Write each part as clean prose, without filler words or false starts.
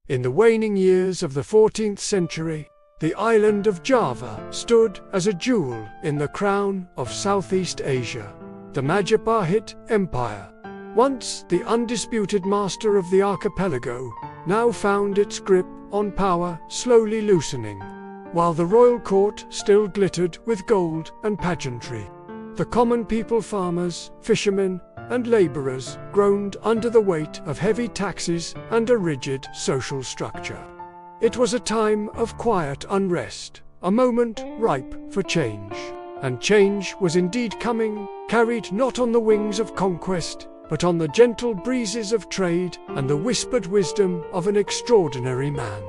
In the waning years of the 14th century, the island of Java stood as a jewel in the crown of Southeast Asia. The Majapahit Empire, once the undisputed master of the archipelago, now found its grip on power slowly loosening, while the royal court still glittered with gold and pageantry. The common people, farmers, fishermen, and laborers, groaned under the weight of heavy taxes and a rigid social structure. It was a time of quiet unrest, a moment ripe for change. And change was indeed coming, carried not on the wings of conquest, but on the gentle breezes of trade and the whispered wisdom of an extraordinary man.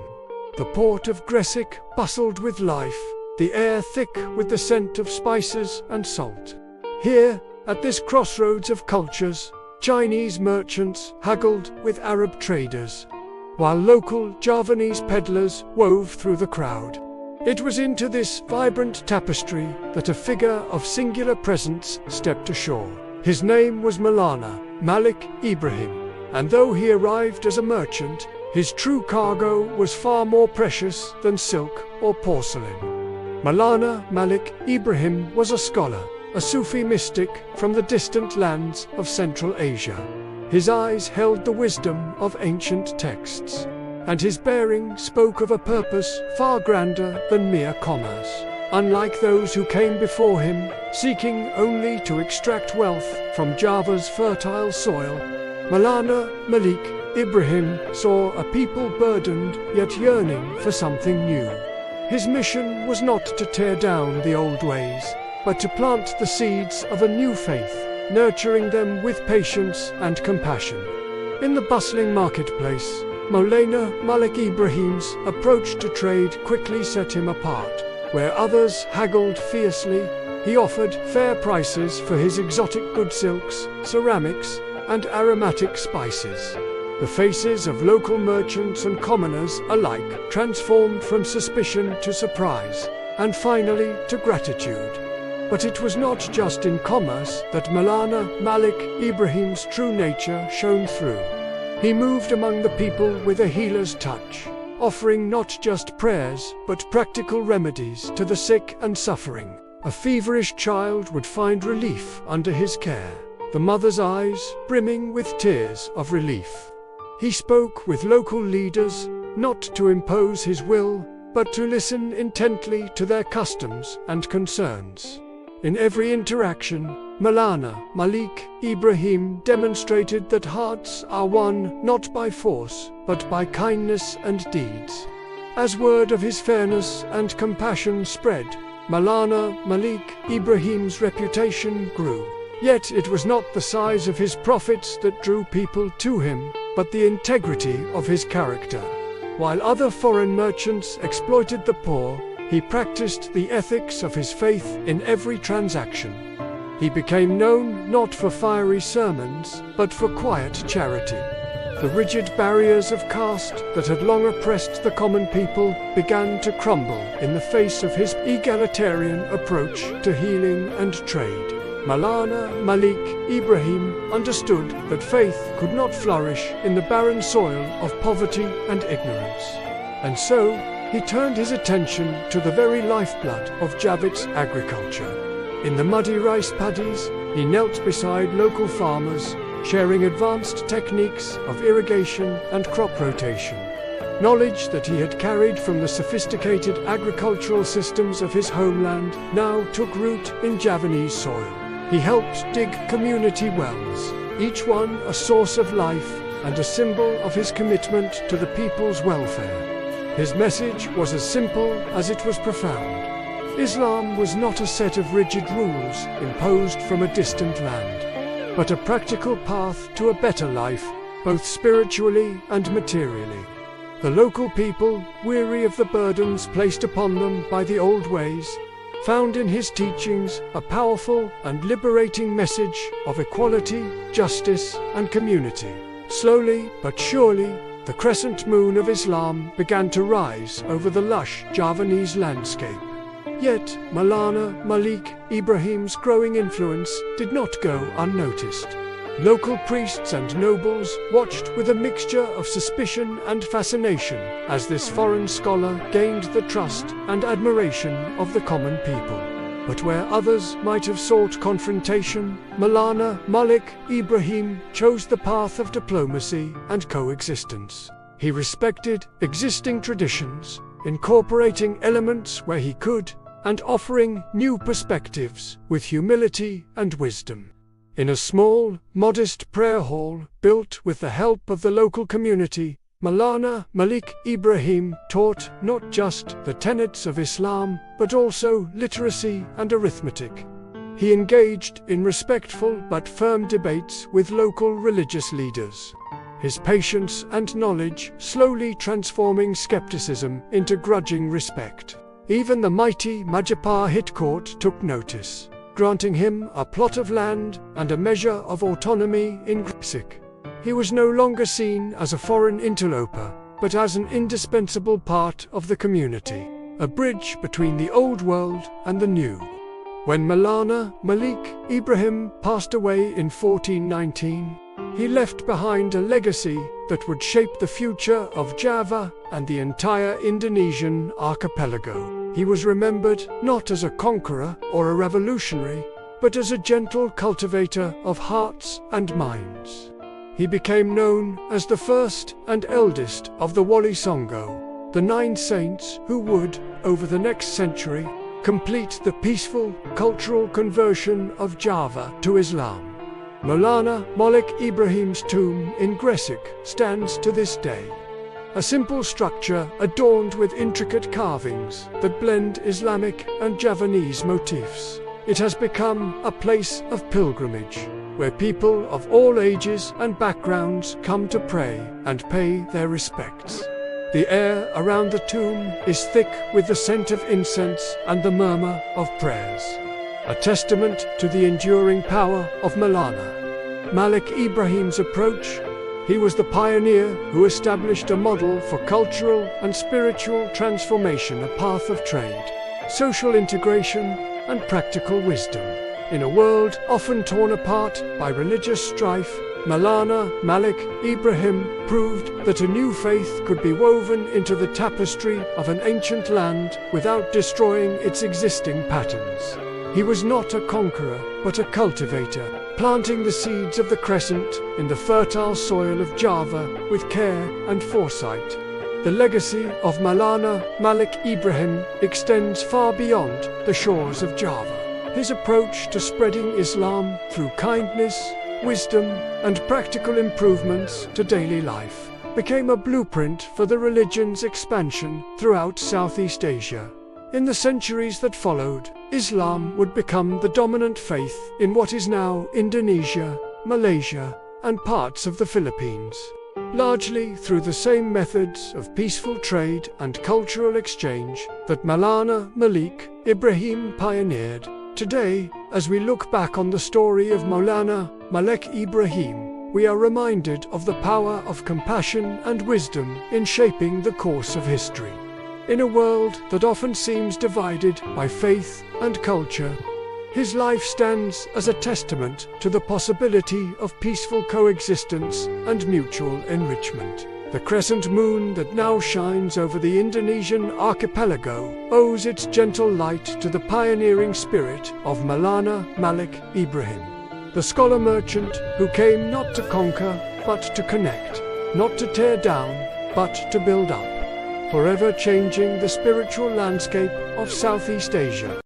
The port of Gresik bustled with life, the air thick with the scent of spices and salt. Here, at this crossroads of cultures, Chinese merchants haggled with Arab traders, while local Javanese peddlers wove through the crowd. It was into this vibrant tapestry that a figure of singular presence stepped ashore. His name was Maulana Malik Ibrahim, and though he arrived as a merchant, his true cargo was far more precious than silk or porcelain. Maulana Malik Ibrahim was a scholar, a Sufi mystic from the distant lands of Central Asia. His eyes held the wisdom of ancient texts, and his bearing spoke of a purpose far grander than mere commerce. Unlike those who came before him, seeking only to extract wealth from Java's fertile soil, Maulana Malik Ibrahim saw a people burdened yet yearning for something new. His mission was not to tear down the old ways, but to plant the seeds of a new faith, nurturing them with patience and compassion. In the bustling marketplace, Maulana Malik Ibrahim's approach to trade quickly set him apart. Where others haggled fiercely, he offered fair prices for his exotic good silks, ceramics, and aromatic spices. The faces of local merchants and commoners alike transformed from suspicion to surprise, and finally to gratitude. But it was not just in commerce that Maulana Malik Ibrahim's true nature shone through. He moved among the people with a healer's touch, offering not just prayers but practical remedies to the sick and suffering. A feverish child would find relief under his care, the mother's eyes brimming with tears of relief. He spoke with local leaders, not to impose his will, but to listen intently to their customs and concerns. In every interaction, Maulana Malik Ibrahim demonstrated that hearts are won not by force, but by kindness and deeds. As word of his fairness and compassion spread, Maulana Malik Ibrahim's reputation grew. Yet it was not the size of his profits that drew people to him, but the integrity of his character. While other foreign merchants exploited the poor, he practiced the ethics of his faith in every transaction. He became known not for fiery sermons, but for quiet charity. The rigid barriers of caste that had long oppressed the common people began to crumble in the face of his egalitarian approach to healing and trade. Maulana Malik Ibrahim understood that faith could not flourish in the barren soil of poverty and ignorance. And so, he turned his attention to the very lifeblood of Java's agriculture. In the muddy rice paddies, he knelt beside local farmers, sharing advanced techniques of irrigation and crop rotation. Knowledge that he had carried from the sophisticated agricultural systems of his homeland now took root in Javanese soil. He helped dig community wells, each one a source of life and a symbol of his commitment to the people's welfare. His message was as simple as it was profound. Islam was not a set of rigid rules imposed from a distant land, but a practical path to a better life, both spiritually and materially. The local people, weary of the burdens placed upon them by the old ways, found in his teachings a powerful and liberating message of equality, justice, and community. Slowly but surely, the crescent moon of Islam began to rise over the lush Javanese landscape. Yet, Maulana Malik Ibrahim's growing influence did not go unnoticed. Local priests and nobles watched with a mixture of suspicion and fascination as this foreign scholar gained the trust and admiration of the common people. But where others might have sought confrontation, Maulana Malik Ibrahim chose the path of diplomacy and coexistence. He respected existing traditions, incorporating elements where he could, and offering new perspectives with humility and wisdom. In a small, modest prayer hall built with the help of the local community, Maulana Malik Ibrahim taught not just the tenets of Islam, but also literacy and arithmetic. He engaged in respectful but firm debates with local religious leaders, his patience and knowledge slowly transforming skepticism into grudging respect. Even the mighty Majapahit court took notice, granting him a plot of land and a measure of autonomy in Gresik. He was no longer seen as a foreign interloper, but as an indispensable part of the community, a bridge between the old world and the new. When Maulana Malik Ibrahim passed away in 1419, he left behind a legacy that would shape the future of Java and the entire Indonesian archipelago. He was remembered not as a conqueror or a revolutionary, but as a gentle cultivator of hearts and minds. He became known as the first and eldest of the Wali Songo, the 9 saints who would, over the next century, complete the peaceful cultural conversion of Java to Islam. Maulana Malik Ibrahim's tomb in Gresik stands to this day. A simple structure adorned with intricate carvings that blend Islamic and Javanese motifs. It has become a place of pilgrimage, where people of all ages and backgrounds come to pray and pay their respects. The air around the tomb is thick with the scent of incense and the murmur of prayers, a testament to the enduring power of Maulana Malik Ibrahim's approach. He was the pioneer who established a model for cultural and spiritual transformation, a path of trade, social integration, and practical wisdom. In a world often torn apart by religious strife, Maulana Malik Ibrahim proved that a new faith could be woven into the tapestry of an ancient land without destroying its existing patterns. He was not a conqueror, but a cultivator, planting the seeds of the Crescent in the fertile soil of Java with care and foresight. The legacy of Maulana Malik Ibrahim extends far beyond the shores of Java. His approach to spreading Islam through kindness, wisdom, and practical improvements to daily life became a blueprint for the religion's expansion throughout Southeast Asia. In the centuries that followed, Islam would become the dominant faith in what is now Indonesia, Malaysia, and parts of the Philippines, largely through the same methods of peaceful trade and cultural exchange that Maulana Malik Ibrahim pioneered. Today, as we look back on the story of Maulana Malik Ibrahim, we are reminded of the power of compassion and wisdom in shaping the course of history. In a world that often seems divided by faith and culture, his life stands as a testament to the possibility of peaceful coexistence and mutual enrichment. The crescent moon that now shines over the Indonesian archipelago owes its gentle light to the pioneering spirit of Maulana Malik Ibrahim, the scholar merchant who came not to conquer, but to connect, not to tear down, but to build up, forever changing the spiritual landscape of Southeast Asia.